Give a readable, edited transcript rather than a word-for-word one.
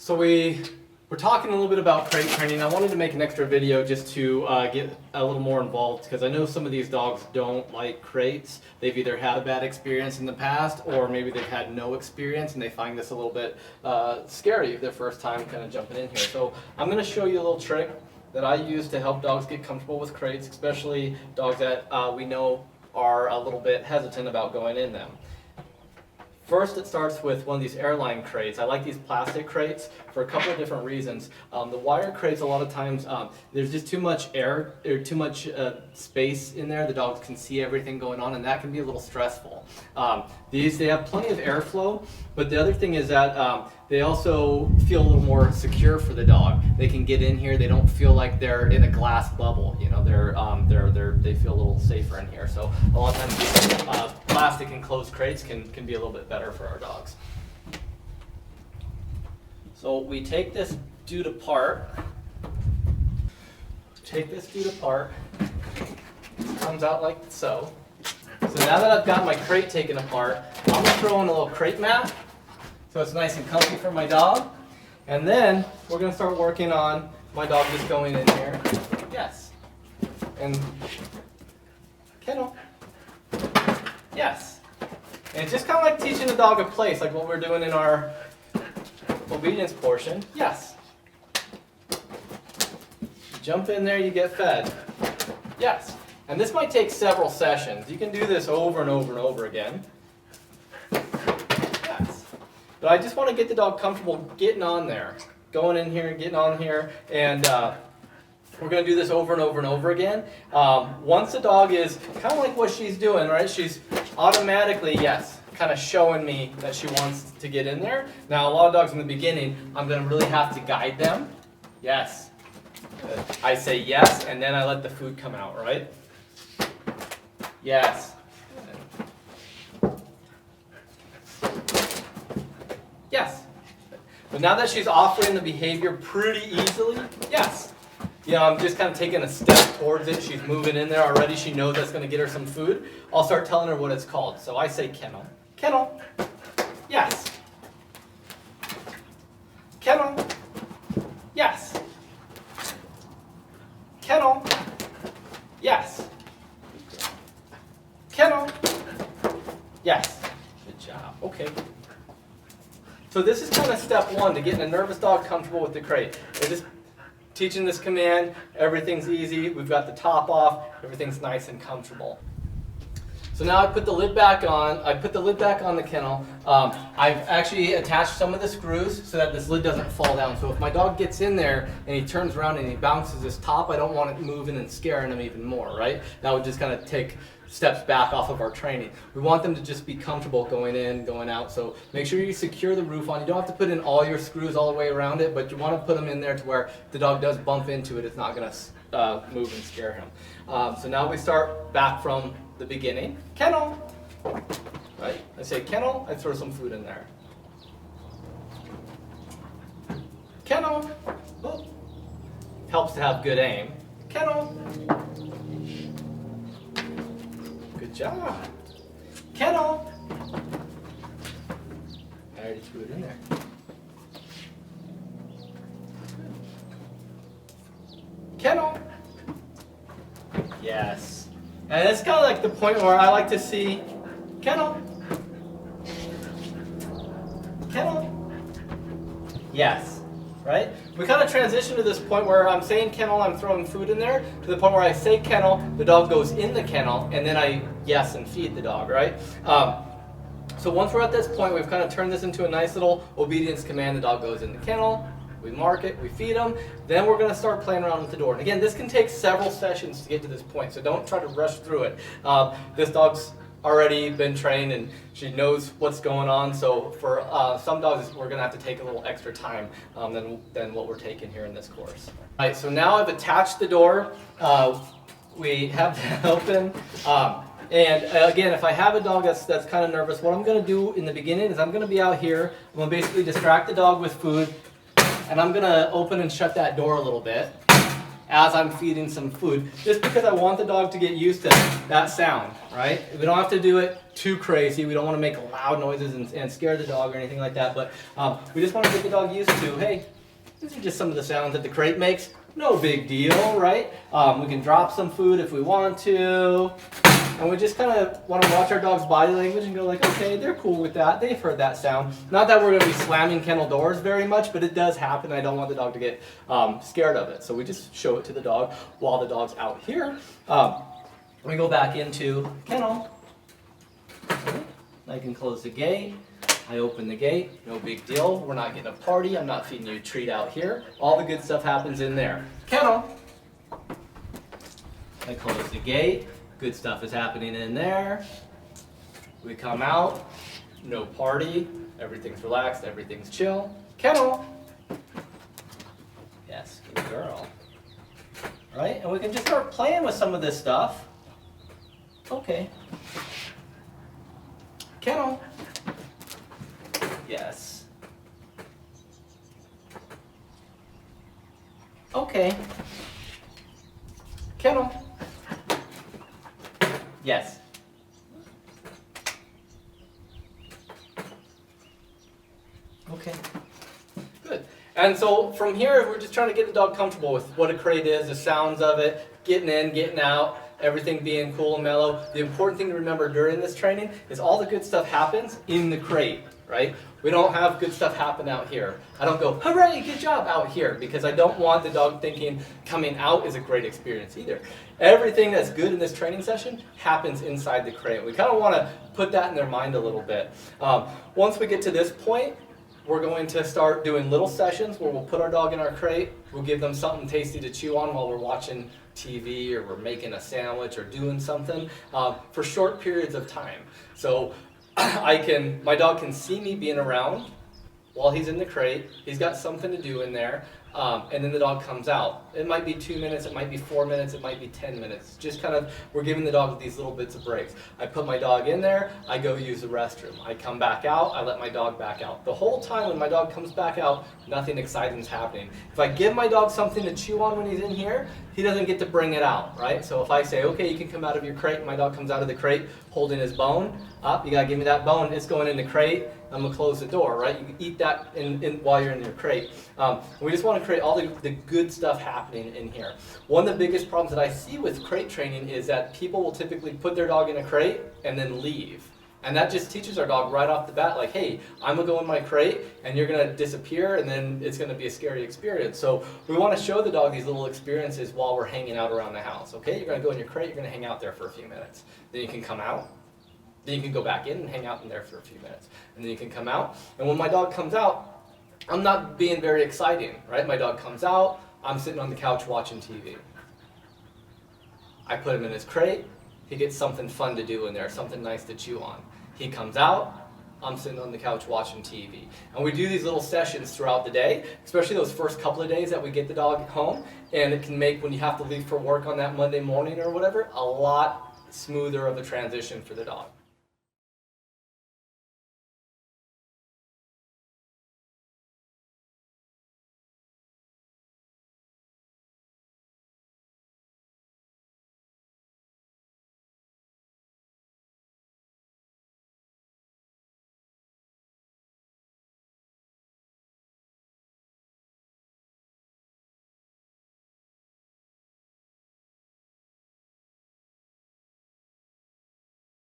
So we're talking a little bit about crate training. I wanted to make an extra video just to get a little more involved because I know some of these dogs don't like crates. They've either had a bad experience in the past or maybe they've had no experience and they find this a little bit scary their first time kind of jumping in here. So I'm going to show you a little trick that I use to help dogs get comfortable with crates, especially dogs that we know are a little bit hesitant about going in them. First, it starts with one of these airline crates. I like these plastic crates for a couple of different reasons. The wire crates, a lot of times, there's just too much air or too much space in there. The dogs can see everything going on, and that can be a little stressful. They have plenty of airflow, but the other thing is that they also feel a little more secure for the dog. They can get in here. They don't feel like they're in a glass bubble. You know, they feel a little safer in here. So a lot of times these plastic enclosed crates can be a little bit better for our dogs. So we take this dude apart. Take this dude apart. It comes out like so. So now that I've got my crate taken apart, I'm going to throw in a little crate mat so it's nice and comfy for my dog. And then we're going to start working on my dog just going in here. Yes. And kennel. Yes. And it's just kind of like teaching the dog a place, like what we're doing in our obedience portion. Yes. Jump in there, you get fed. Yes. And this might take several sessions. You can do this over and over and over again. Yes. But I just want to get the dog comfortable getting on there. Going in here, getting on here, and we're going to do this over and over and over again. Once the dog is kind of like what she's doing, right? She's automatically, yes, kind of showing me that she wants to get in there. Now, a lot of dogs in the beginning, I'm going to really have to guide them. Yes. I say yes, and then I let the food come out, right? Yes. Yes. But now that she's offering the behavior pretty easily, yes. You know, I'm just kind of taking a step towards it. She's moving in there already. She knows that's going to get her some food. I'll start telling her what it's called. So I say kennel. Kennel. Yes. Kennel. Yes. Kennel. Yes. Kennel. Yes. Good job. Okay. So this is kind of step one to getting a nervous dog comfortable with the crate. We're just teaching this command. Everything's easy. We've got the top off. Everything's nice and comfortable. So now I put the lid back on. I put the lid back on the kennel. I've actually attached some of the screws so that this lid doesn't fall down. So if my dog gets in there and he turns around and he bounces his top, I don't want it moving and scaring him even more, right? That would just kind of take steps back off of our training. We want them to just be comfortable going in, going out. So make sure you secure the roof on. You don't have to put in all your screws all the way around it, but you want to put them in there to where if the dog does bump into it, it's not going to move and scare him. So now we start back from the beginning. Kennel. Right? I say kennel, I throw some food in there. Kennel. Oh. Helps to have good aim. Kennel. Good job. Kennel. I already threw it in there. Kennel. Yes. And it's kind of like the point where I like to see kennel. Kennel. Yes. Right? We kind of transition to this point where I'm saying kennel, I'm throwing food in there, to the point where I say kennel, the dog goes in the kennel, and then I yes and feed the dog, right? So once we're at this point, we've kind of turned this into a nice little obedience command. The dog goes in the kennel, we mark it, we feed them, then we're going to start playing around with the door. And again, this can take several sessions to get to this point, so don't try to rush through it. This dog's already been trained and she knows what's going on, so for some dogs we're going to have to take a little extra time than what we're taking here in this course. All right, so now I've attached the door. We have that open. And again, if I have a dog that's kind of nervous, what I'm going to do in the beginning is I'm going to be out here. I'm going to basically distract the dog with food, and I'm going to open and shut that door a little bit. as I'm feeding some food, just because I want the dog to get used to that sound, right? We don't have to do it too crazy. We don't want to make loud noises and scare the dog or anything like that, but we just want to get the dog used to, hey, these are just some of the sounds that the crate makes. No big deal, right? We can drop some food if we want to. And we just kind of want to watch our dog's body language and go like, okay, they're cool with that. They've heard that sound. Not that we're going to be slamming kennel doors very much, but it does happen. I don't want the dog to get scared of it. So we just show it to the dog while the dog's out here. We go back into kennel. I can close the gate. I open the gate, no big deal. We're not getting a party. I'm not feeding you a treat out here. All the good stuff happens in there. Kennel. I close the gate. Good stuff is happening in there. We come out, no party. Everything's relaxed, everything's chill. Kennel. Yes, good girl. Right? And we can just start playing with some of this stuff. Okay. Kennel. Yes. Okay. Kennel. Yes. Okay. Good. And so from here, we're just trying to get the dog comfortable with what a crate is, the sounds of it, getting in, getting out, everything being cool and mellow. The important thing to remember during this training is all the good stuff happens in the crate, right? We don't have good stuff happen out here. I don't go, hooray, good job out here, because I don't want the dog thinking coming out is a great experience either. Everything that's good in this training session happens inside the crate. We kind of want to put that in their mind a little bit. Once we get to this point, we're going to start doing little sessions where we'll put our dog in our crate, we'll give them something tasty to chew on while we're watching TV or we're making a sandwich or doing something for short periods of time. So my dog can see me being around while he's in the crate. He's got something to do in there, and then the dog comes out. It might be 2 minutes, it might be 4 minutes, it might be 10 minutes. Just kind of, we're giving the dog these little bits of breaks. I put my dog in there, I go use the restroom. I come back out, I let my dog back out. The whole time when my dog comes back out, nothing exciting is happening. If I give my dog something to chew on when he's in here, he doesn't get to bring it out, right? So if I say, okay, you can come out of your crate, and my dog comes out of the crate holding his bone, you gotta give me that bone, it's going in the crate, I'm gonna close the door, right? You can eat that while you're in your crate. We just wanna create all the good stuff happening in here. One of the biggest problems that I see with crate training is that people will typically put their dog in a crate and then leave. And that just teaches our dog right off the bat, like, hey, I'm gonna go in my crate and you're gonna disappear and then it's gonna be a scary experience. So we wanna show the dog these little experiences while we're hanging out around the house, okay? You're gonna go in your crate, you're gonna hang out there for a few minutes. Then you can come out. Then you can go back in and hang out in there for a few minutes. And then you can come out. And when my dog comes out, I'm not being very exciting, right? My dog comes out, I'm sitting on the couch watching TV. I put him in his crate, he gets something fun to do in there, something nice to chew on. He comes out, I'm sitting on the couch watching TV. And we do these little sessions throughout the day, especially those first couple of days that we get the dog home. And it can make, when you have to leave for work on that Monday morning or whatever, a lot smoother of a transition for the dog.